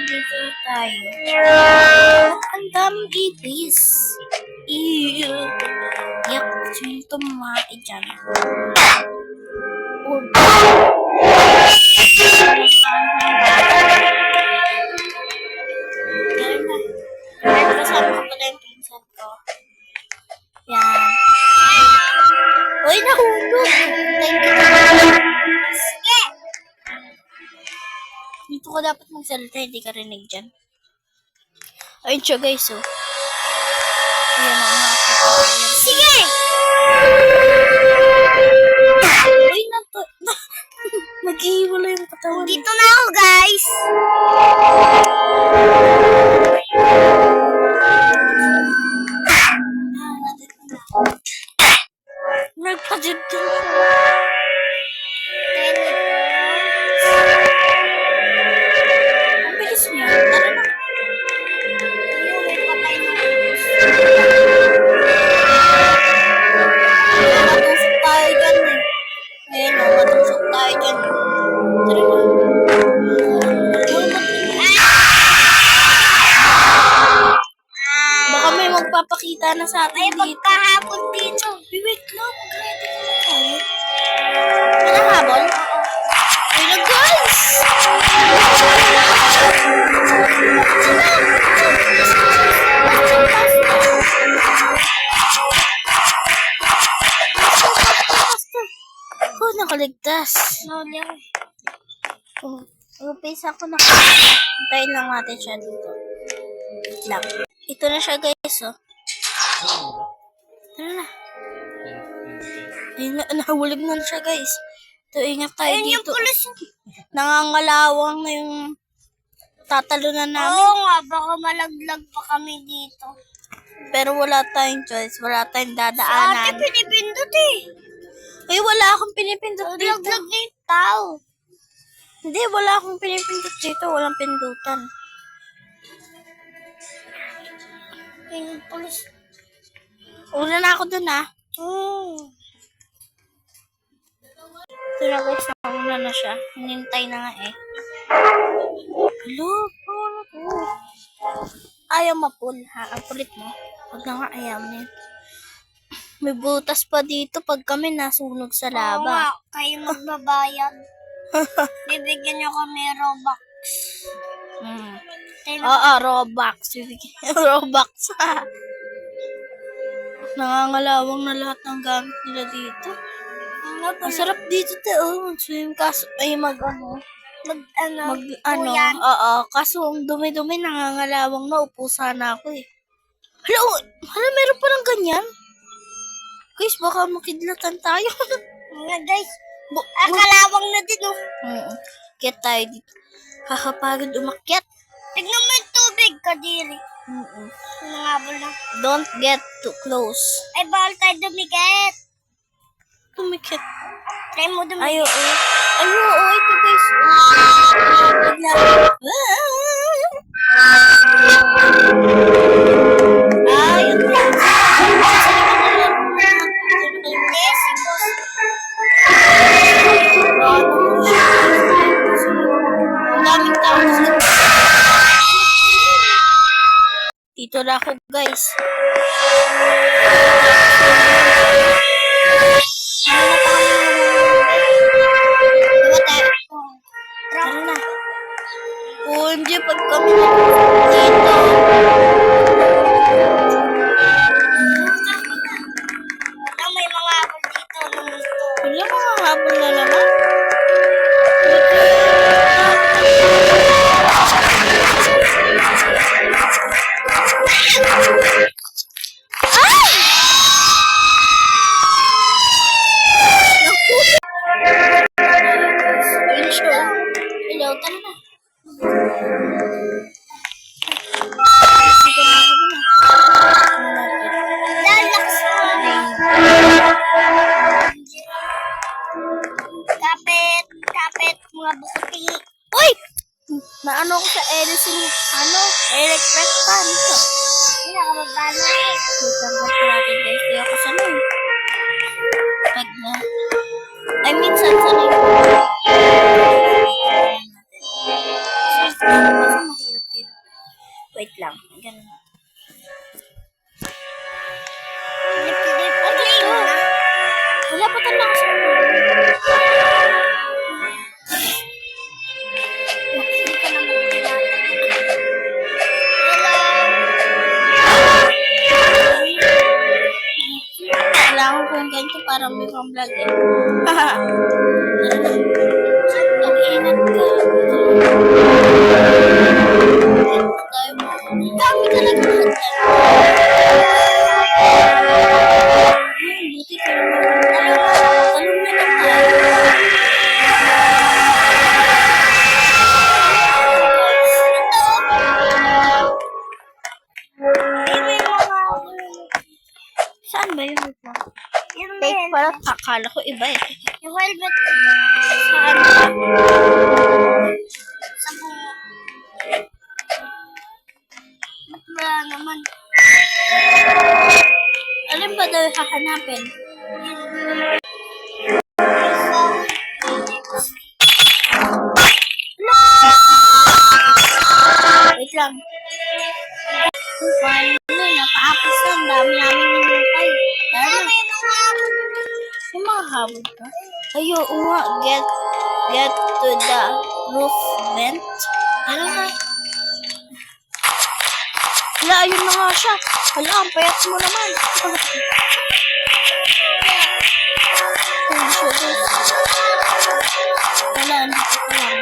dito tayo. Ang daming ipis. Ew. Yak, sino ito mamaki dyan? Oh. Kaya kasama ko pala yung pinsan ko. Yan. Uy, nahulog. Thank you. Sige. Dito ko dapat magsalita, hindi ka rinig dyan. Ayun siya guys, oh. Ayan ang makakita. Sige! Uy, nag-iwala yung katawan. Dito na ako, guys! Nagpa-jib din siya. Ang bilis niya. Tara na. Matusok tayo dyan eh. Ayun o, matusok tayo dyan. Tara na. Baka may magpapakita na sa atin dito. Ay, magkahapon dito. Wait lang, mag-ready ka na tayo. Ano habol? Ayun guys! Oh, nakaligtas. Upis ako na. Hintayin lang natin siya dito. Wait lang. Ito na siya guys, oh. Tara na. Ayun na, nahulog na siya guys. Ito, ingat tayo dito. Ayun yung pulis. Nangangalawang na yung tatalunan namin. Oo nga, baka malaglag pa kami dito. Pero wala tayong choice. Wala tayong dadaanan. Sa atin pinipindot eh. Ay, wala akong pinipindot dito. Laglag na yung tao. Hindi, wala akong pinipindot dito. Walang pindutan. Ayun yung pulis. Una na ako dun ah. Ito na guys, nauna na siya. Hinintay na nga eh. Hello? Ayaw mapul ha. Ang pulit mo. Huwag na nga ayaw mo yun. May butas pa dito pag kami nasunog sa laba. Oo nga, kayo magbabayad. Bibigyan nyo kami Robux. Oo, Robux. Robux ha. Nangangalawang na lahat ng gamit nila dito. Ang sarap dito swim kaso ay oo. Kaso ang dumi-dumi nangangalawang na upo sana ako eh. Hala, meron pa lang ganyan. Guys, baka makidlatan tayo. Nga guys, kalawang na din oh. Get tayo dito. Kakapagod umakyat. Tignan mo yung tubig, Kadiri. Nangabol na. Don't get too close. Ay, bawal tayo dumikit. Dumikit. Try mo dumikit. Ayo, ito guys. Ayun lang. Dito na ako guys. Tara na. OMG, pag kami dito. May mga habol dito. Wala mga habol na naman. Hello, tara na. Kapit, mga bukuti. Uy! Naano ko sa electric fan. Hindi na kamagano eh. Tanggal ko natin guys. Kaya ako sanay. Pag na. I mean, sanay ko. Mahirap Wait lang. Ganun. Wala pa talaga sa kailangan ko yung ganito para may pang vlog eh. Mag-ingat ka. Dami talaga lahat. Buti ka naman. Talong na lang tayo. Saan ba yun? Fake pala. Akala ko iba eh. Yung helmet. Saan? Sa bungo. Wala naman. Alin ba daw hahanapin? Wait lang. Paano na? Napaapos na. Ang dami namin ninukay. Tara. Yung mga habod ka? Ayo, nga. Get to the roof vent. Ano na? Wala, ayun na nga siya. Wala, ang payat mo naman. Wala, dito ka lang.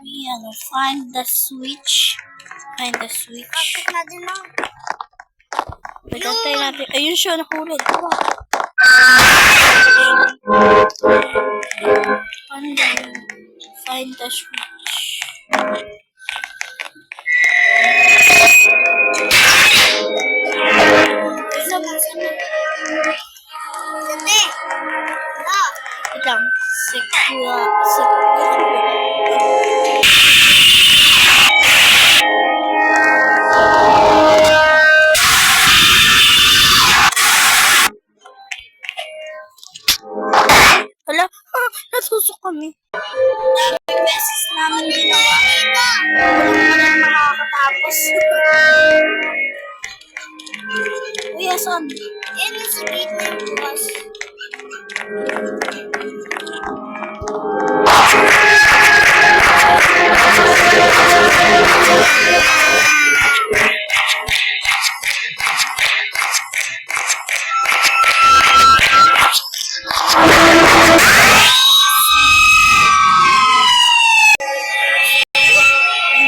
Yan, find the switch. Find the switch. Bakit natin lang? Pagkatay natin. Ayun siya, nahulog. Find the switch. Lang, hala, natusok kami. Daming beses namin ginawa. Walang naman makakatapos. Uy, asan? Yan yung sa gate na yung bukas.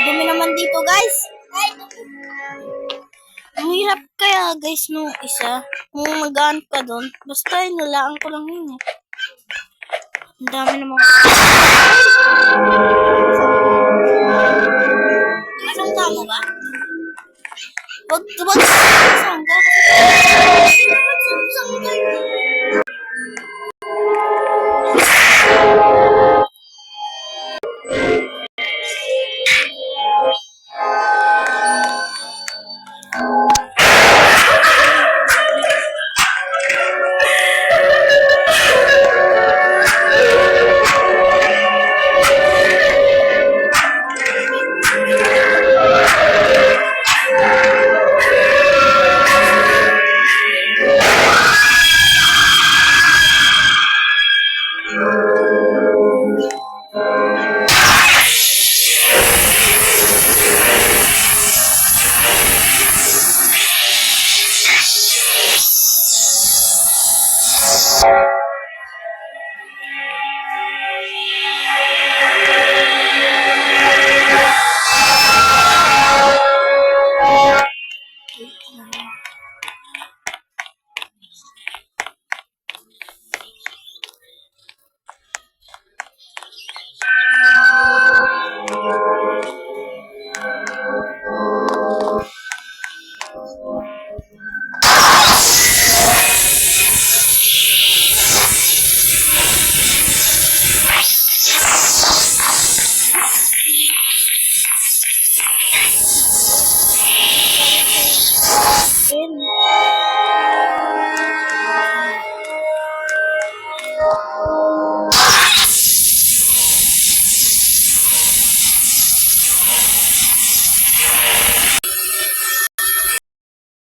Dumi naman dito, guys. Ang hirap kaya, guys, nung isa. Kung mag-aan ka doon, basta nalaan ko lang yun eh. Ang dami naman. Anong tama ba? Wag sangga.